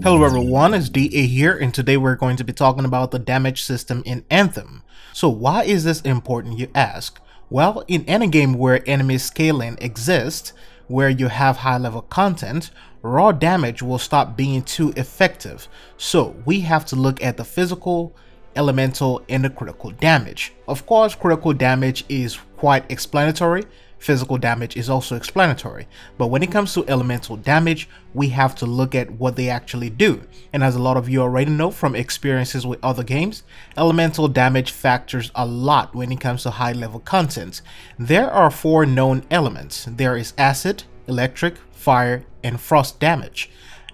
Hello everyone, it's DA here, and today we're going to be talking about the damage system in Anthem. So why is this important, you ask? Well, in any game where enemy scaling exists, where you have high level content, raw damage will stop being too effective. So we have to look at the physical, elemental, and the critical damage. Of course, critical damage is quite explanatory. Physical damage is also explanatory, but when it comes to elemental damage, we have to look at what they actually do. And as a lot of you already know from experiences with other games, elemental damage factors a lot when it comes to high level content. There are 4 known elements. There is acid, electric, fire, and frost damage.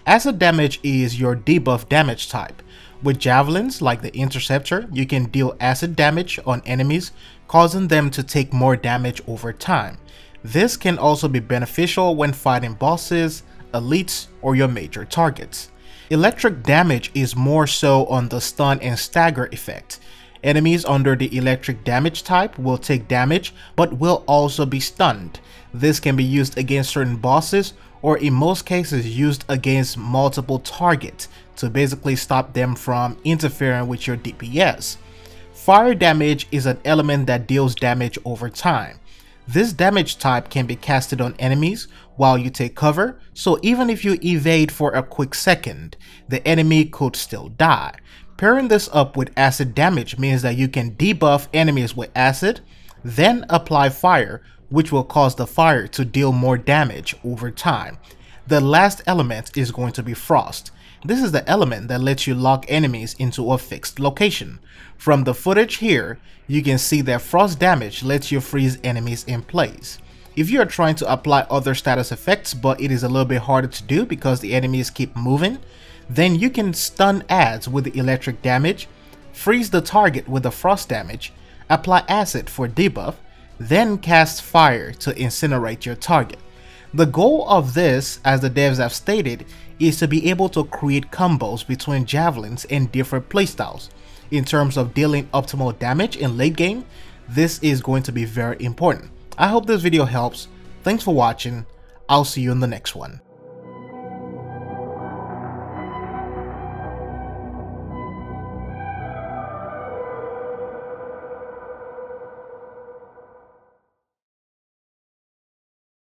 Acid damage is your debuff damage type. With javelins like the interceptor, you can deal acid damage on enemies, causing them to take more damage over time. This can also be beneficial when fighting bosses, elites, or your major targets. Electric damage is more so on the stun and stagger effect. Enemies under the electric damage type will take damage but will also be stunned. This can be used against certain bosses or in most cases used against multiple targets to basically stop them from interfering with your DPS. Fire damage is an element that deals damage over time. This damage type can be casted on enemies while you take cover, so even if you evade for a quick second, the enemy could still die. Pairing this up with acid damage means that you can debuff enemies with acid, then apply fire, which will cause the fire to deal more damage over time. The last element is going to be frost. This is the element that lets you lock enemies into a fixed location. From the footage here, you can see that frost damage lets you freeze enemies in place. If you are trying to apply other status effects but it is a little bit harder to do because the enemies keep moving, then you can stun adds with the electric damage, freeze the target with the frost damage, apply acid for debuff, then cast fire to incinerate your target. The goal of this, as the devs have stated, is to be able to create combos between javelins and different playstyles. In terms of dealing optimal damage in late game, this is going to be very important. I hope this video helps. Thanks for watching. I'll see you in the next one.